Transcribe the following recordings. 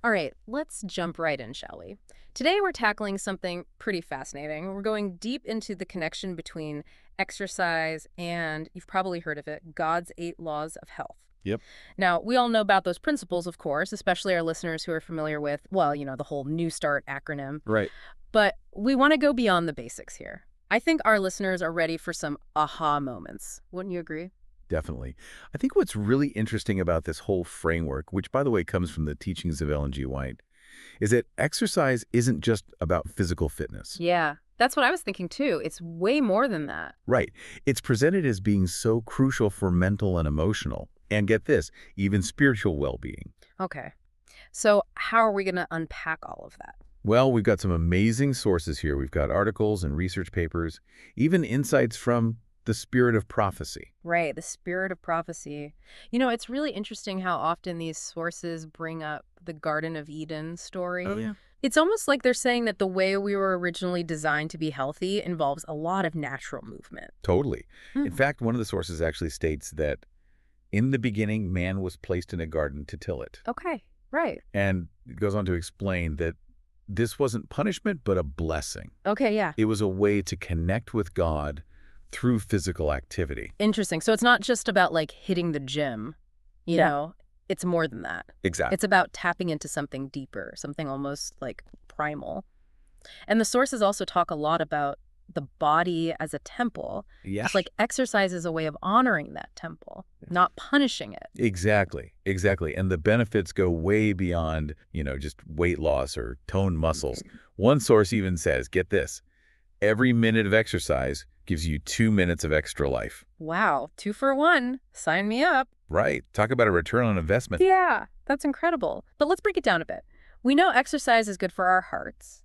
All right, let's jump right in, shall we? Today we're tackling something pretty fascinating. We're going deep into the connection between exercise and, you've probably heard of it, God's 8 laws of health. Yep. Now, we all know about those principles, of course, especially our listeners who are familiar with, well, the whole NEWSTART acronym. Right. But we want to go beyond the basics here. I think our listeners are ready for some aha moments. Wouldn't you agree? Definitely. I think what's really interesting about this whole framework, which, by the way, comes from the teachings of Ellen G. White, is that exercise isn't just about physical fitness. Yeah, that's what I was thinking too. It's way more than that. Right. It's presented as being so crucial for mental and emotional, and get this, even spiritual well-being. Okay. So how are we going to unpack all of that? Well, we've got some amazing sources here. We've got articles and research papers, even insights from the spirit of prophecy. Right, the spirit of prophecy. It's really interesting how often these sources bring up the Garden of Eden story. Oh, yeah. It's almost like they're saying that the way we were originally designed to be healthy involves a lot of natural movement. Totally. In Hmm. fact, one of the sources actually states that in the beginning, man was placed in a garden to till it. Okay, right. And it goes on to explain that this wasn't punishment, but a blessing. Okay, yeah. It was a way to connect with God through physical activity. Interesting. So it's not just about like hitting the gym, you Yeah. know, it's more than that. Exactly. It's about tapping into something deeper, something almost like primal. And the sources also talk a lot about the body as a temple. Yeah. It's like exercise is a way of honoring that temple, not punishing it. Exactly. Exactly. And the benefits go way beyond, just weight loss or toned muscles. One source even says, get this, every minute of exercise gives you 2 minutes of extra life. Wow, 2 for 1. Sign me up. Right. Talk about a return on investment. Yeah, that's incredible. But let's break it down a bit. We know exercise is good for our hearts,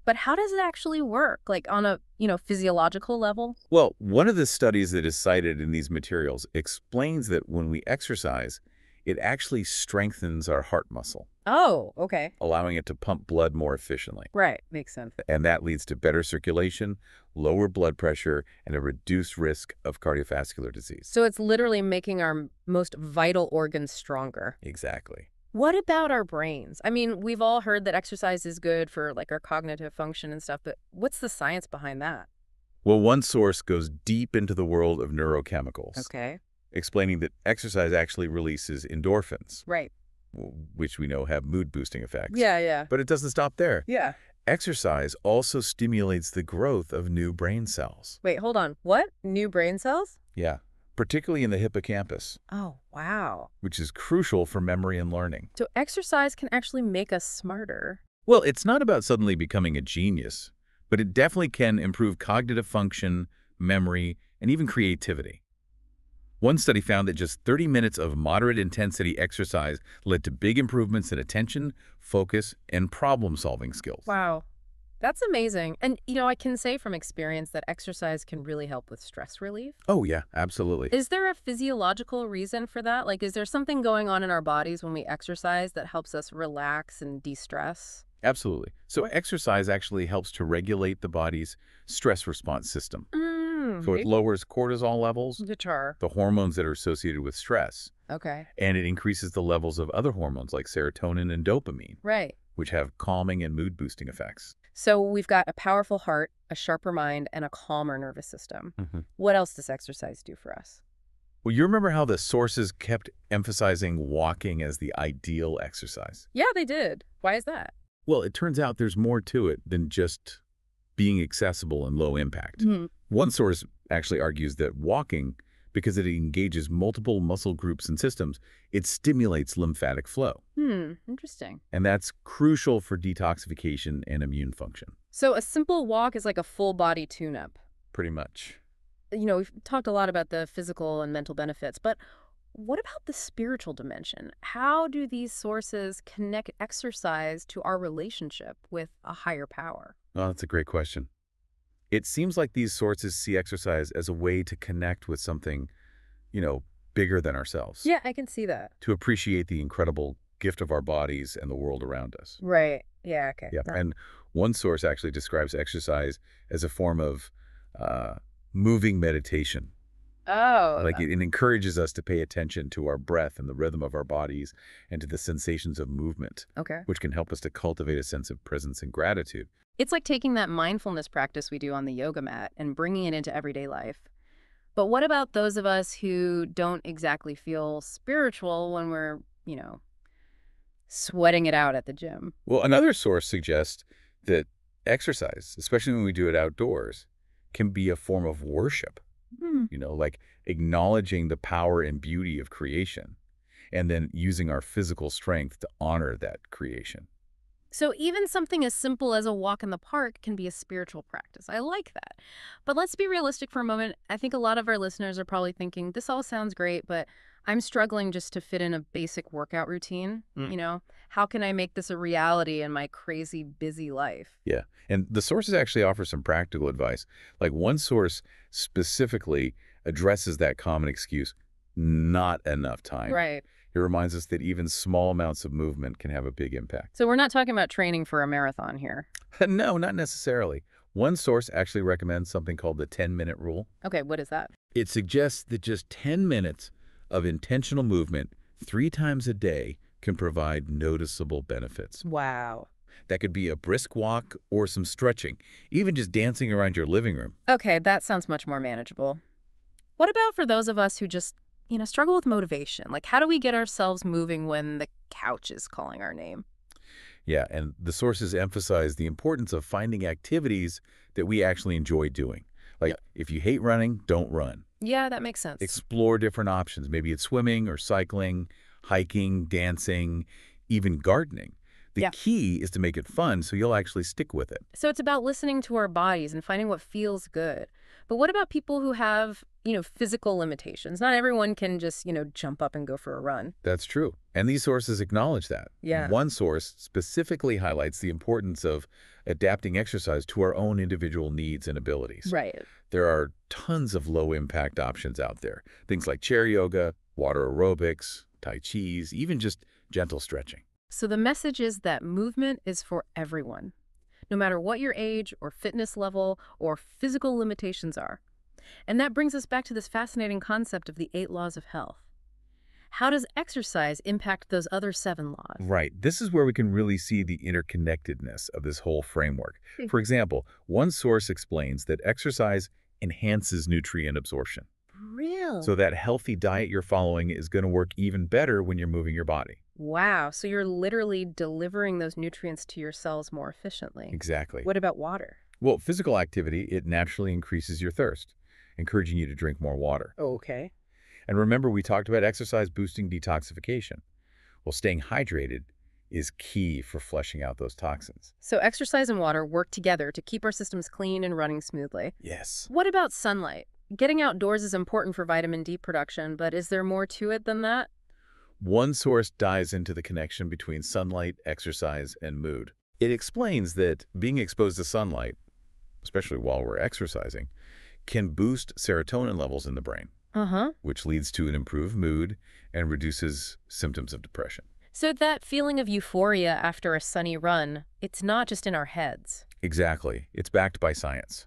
but how does it actually work? Like on a, physiological level? Well, one of the studies that is cited in these materials explains that when we exercise, it actually strengthens our heart muscle, Oh, okay. allowing it to pump blood more efficiently. Right, makes sense. And that leads to better circulation, lower blood pressure, and a reduced risk of cardiovascular disease. So it's literally making our most vital organs stronger. Exactly. What about our brains? I mean, we've all heard that exercise is good for like our cognitive function and stuff, but what's the science behind that? Well, one source goes deep into the world of neurochemicals, Okay. explaining that exercise actually releases endorphins, Right. which we know have mood-boosting effects. Yeah. But it doesn't stop there. Yeah. Exercise also stimulates the growth of new brain cells. Wait, hold on. What? New brain cells? Yeah, particularly in the hippocampus, Oh, wow. which is crucial for memory and learning. So exercise can actually make us smarter. Well, it's not about suddenly becoming a genius, but it definitely can improve cognitive function, memory, and even creativity. One study found that just 30 minutes of moderate intensity exercise led to big improvements in attention, focus, and problem-solving skills. Wow. That's amazing. And, I can say from experience that exercise can really help with stress relief. Oh, yeah, absolutely. Is there a physiological reason for that? Like, is there something going on in our bodies when we exercise that helps us relax and de-stress? Absolutely. So exercise actually helps to regulate the body's stress response system. So it lowers cortisol levels, Guitar. the hormones that are associated with stress, Okay. and it increases the levels of other hormones like serotonin and dopamine, Right. which have calming and mood-boosting effects. So we've got a powerful heart, a sharper mind, and a calmer nervous system. Mhm. What else does exercise do for us? Well, you remember how the sources kept emphasizing walking as the ideal exercise? Yeah, they did. Why is that? Well, it turns out there's more to it than just being accessible and low impact. One source actually argues that walking, because it engages multiple muscle groups and systems, it stimulates lymphatic flow. Interesting. And that's crucial for detoxification and immune function. So a simple walk is like a full body tune-up. Pretty much. We've talked a lot about the physical and mental benefits, but what about the spiritual dimension? How do these sources connect exercise to our relationship with a higher power? Oh, that's a great question. It seems like these sources see exercise as a way to connect with something, bigger than ourselves. Yeah, I can see that. To appreciate the incredible gift of our bodies and the world around us. Right. Yeah, okay. Yeah. And one source actually describes exercise as a form of moving meditation. Oh, Like it encourages us to pay attention to our breath and the rhythm of our bodies and to the sensations of movement, okay. which can help us to cultivate a sense of presence and gratitude. It's like taking that mindfulness practice we do on the yoga mat and bringing it into everyday life. But what about those of us who don't exactly feel spiritual when we're, sweating it out at the gym? Well, another source suggests that exercise, especially when we do it outdoors, can be a form of worship, Hmm. like acknowledging the power and beauty of creation and then using our physical strength to honor that creation. So even something as simple as a walk in the park can be a spiritual practice. I like that. But let's be realistic for a moment. I think a lot of our listeners are probably thinking, this all sounds great, but I'm struggling just to fit in a basic workout routine. How can I make this a reality in my crazy busy life? Yeah. And the sources actually offer some practical advice. Like one source specifically addresses that common excuse, not enough time. Right. It reminds us that even small amounts of movement can have a big impact. So we're not talking about training for a marathon here. No, not necessarily. One source actually recommends something called the 10-minute rule. Okay, what is that? It suggests that just 10 minutes of intentional movement 3 times a day can provide noticeable benefits. Wow. That could be a brisk walk or some stretching, even just dancing around your living room. Okay, that sounds much more manageable. What about for those of us who just, struggle with motivation? Like, how do we get ourselves moving when the couch is calling our name? Yeah, and the sources emphasize the importance of finding activities that we actually enjoy doing. Like, if you hate running, don't run. Yeah, that makes sense. Explore different options. Maybe it's swimming or cycling, hiking, dancing, even gardening. The Yeah. key is to make it fun so you'll actually stick with it. So it's about listening to our bodies and finding what feels good. But what about people who have, physical limitations? Not everyone can just, jump up and go for a run. That's true. And these sources acknowledge that. Yeah. One source specifically highlights the importance of adapting exercise to our own individual needs and abilities. Right. There are tons of low-impact options out there. Things like chair yoga, water aerobics, tai chis, even just gentle stretching. So the message is that movement is for everyone, no matter what your age or fitness level or physical limitations are. And that brings us back to this fascinating concept of the 8 laws of health. How does exercise impact those other 7 laws? Right. This is where we can really see the interconnectedness of this whole framework. For example, one source explains that exercise enhances nutrient absorption. Real? So that healthy diet you're following is going to work even better when you're moving your body. Wow, so you're literally delivering those nutrients to your cells more efficiently. Exactly. What about water? Well, physical activity, it naturally increases your thirst, encouraging you to drink more water. Okay. And remember, we talked about exercise boosting detoxification. Well, staying hydrated is key for flushing out those toxins. So exercise and water work together to keep our systems clean and running smoothly. Yes. What about sunlight? Getting outdoors is important for vitamin D production, but is there more to it than that? One source dives into the connection between sunlight, exercise, and mood. It explains that being exposed to sunlight, especially while we're exercising, can boost serotonin levels in the brain, which leads to an improved mood and reduces symptoms of depression. So that feeling of euphoria after a sunny run, it's not just in our heads. Exactly. It's backed by science.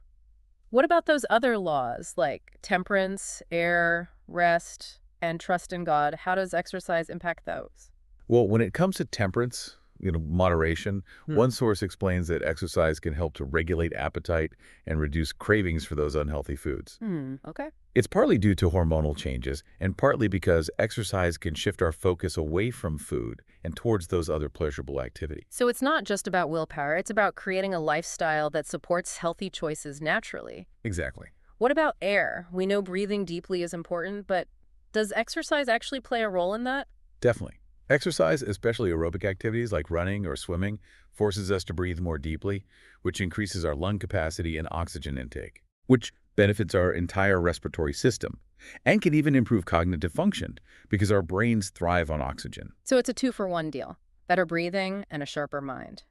What about those other laws like temperance, air, rest, and trust in God? How does exercise impact those? Well, when it comes to temperance, moderation, one source explains that exercise can help to regulate appetite and reduce cravings for those unhealthy foods. Okay. It's partly due to hormonal changes and partly because exercise can shift our focus away from food and towards those other pleasurable activities. So it's not just about willpower, it's about creating a lifestyle that supports healthy choices naturally. Exactly. What about air? We know breathing deeply is important, but does exercise actually play a role in that? Definitely. Exercise, especially aerobic activities like running or swimming, forces us to breathe more deeply, which increases our lung capacity and oxygen intake, which benefits our entire respiratory system and can even improve cognitive function because our brains thrive on oxygen. So it's a 2-for-1 deal. Better breathing and a sharper mind.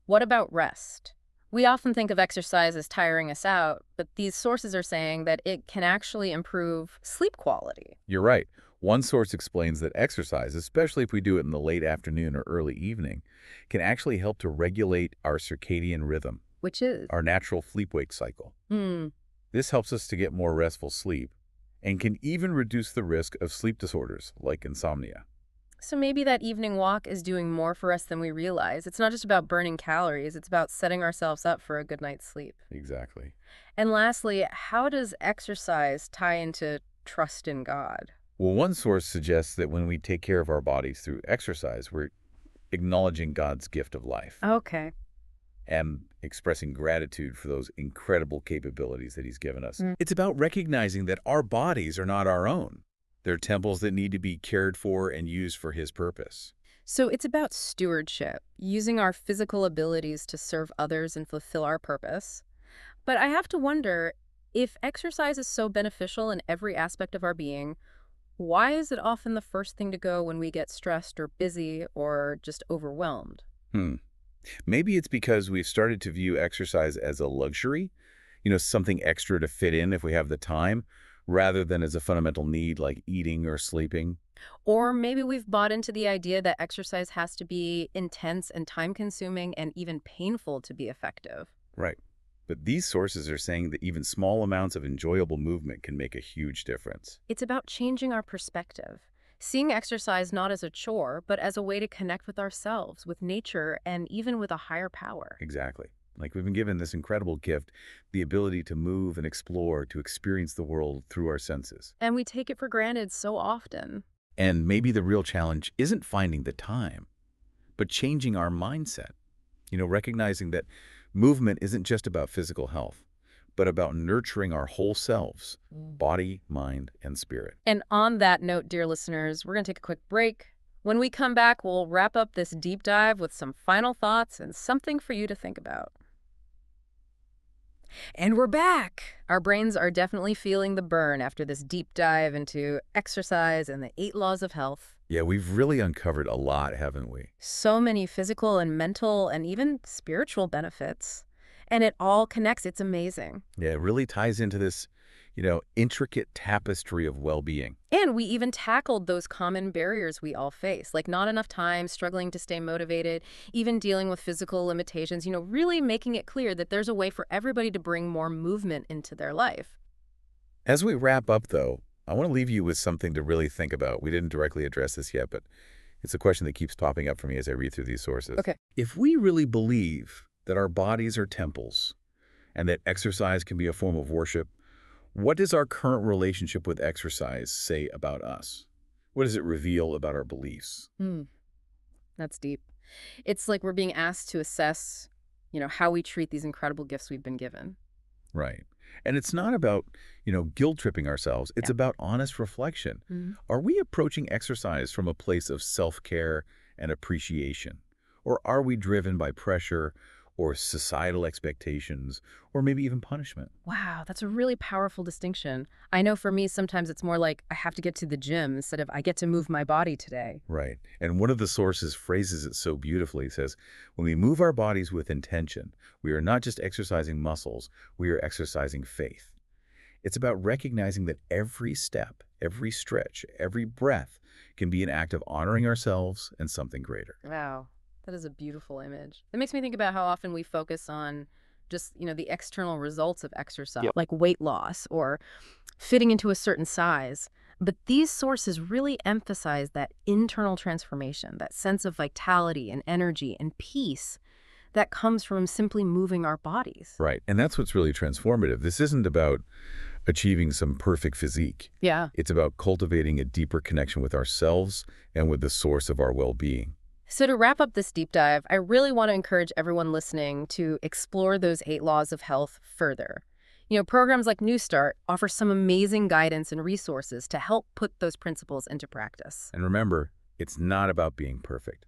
What about rest? We often think of exercise as tiring us out, but these sources are saying that it can actually improve sleep quality. You're right. One source explains that exercise, especially if we do it in the late afternoon or early evening, can actually help to regulate our circadian rhythm, Which is? our natural sleep-wake cycle. This helps us to get more restful sleep and can even reduce the risk of sleep disorders like insomnia. So maybe that evening walk is doing more for us than we realize. It's not just about burning calories, it's about setting ourselves up for a good night's sleep. Exactly. And lastly, how does exercise tie into trust in God? Well, one source suggests that when we take care of our bodies through exercise, we're acknowledging God's gift of life Okay. and expressing gratitude for those incredible capabilities that He's given us. Mm. It's about recognizing that our bodies are not our own. They're temples that need to be cared for and used for His purpose. So it's about stewardship, using our physical abilities to serve others and fulfill our purpose. But I have to wonder, if exercise is so beneficial in every aspect of our being, why is it often the first thing to go when we get stressed or busy or just overwhelmed? Hmm. Maybe it's because we've started to view exercise as a luxury, something extra to fit in if we have the time, rather than as a fundamental need like eating or sleeping. Or maybe we've bought into the idea that exercise has to be intense and time-consuming and even painful to be effective. Right. But these sources are saying that even small amounts of enjoyable movement can make a huge difference. It's about changing our perspective, seeing exercise not as a chore, but as a way to connect with ourselves, with nature, and even with a higher power. Exactly. Like we've been given this incredible gift, the ability to move and explore, to experience the world through our senses. And we take it for granted so often. And maybe the real challenge isn't finding the time, but changing our mindset. Recognizing that movement isn't just about physical health, but about nurturing our whole selves, body, mind, and spirit. And on that note, dear listeners, we're going to take a quick break. When we come back, we'll wrap up this deep dive with some final thoughts and something for you to think about. And we're back. Our brains are definitely feeling the burn after this deep dive into exercise and the 8 laws of health. Yeah, we've really uncovered a lot, haven't we? So many physical and mental and even spiritual benefits. And it all connects. It's amazing. Yeah, it really ties into this, intricate tapestry of well-being. And we even tackled those common barriers we all face, like not enough time, struggling to stay motivated, even dealing with physical limitations, really making it clear that there's a way for everybody to bring more movement into their life. As we wrap up, though, I want to leave you with something to really think about. We didn't directly address this yet, but it's a question that keeps popping up for me as I read through these sources. Okay. If we really believe that our bodies are temples and that exercise can be a form of worship, what does our current relationship with exercise say about us? What does it reveal about our beliefs? That's deep. It's like we're being asked to assess, how we treat these incredible gifts we've been given. Right. And it's not about, guilt-tripping ourselves. It's Yeah. about honest reflection. Mhm. Are we approaching exercise from a place of self-care and appreciation? Or are we driven by pressure or societal expectations or maybe even punishment? Wow, that's a really powerful distinction. I know for me, sometimes it's more like I have to get to the gym instead of I get to move my body today. Right. And one of the sources phrases it so beautifully. It says, when we move our bodies with intention, we are not just exercising muscles, we are exercising faith. It's about recognizing that every step, every stretch, every breath can be an act of honoring ourselves and something greater. Wow, that is a beautiful image. It makes me think about how often we focus on just, the external results of exercise, Yep. like weight loss or fitting into a certain size. But these sources really emphasize that internal transformation, that sense of vitality and energy and peace that comes from simply moving our bodies. Right. And that's what's really transformative. This isn't about achieving some perfect physique. Yeah. It's about cultivating a deeper connection with ourselves and with the source of our well-being. So to wrap up this deep dive, I really want to encourage everyone listening to explore those 8 laws of health further. Programs like NEWSTART offer some amazing guidance and resources to help put those principles into practice. And remember, it's not about being perfect.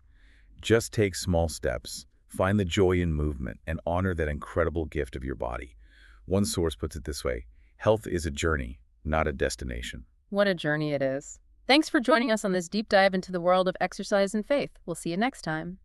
Just take small steps, find the joy in movement, and honor that incredible gift of your body. One source puts it this way: health is a journey, not a destination. What a journey it is. Thanks for joining us on this deep dive into the world of exercise and faith. We'll see you next time.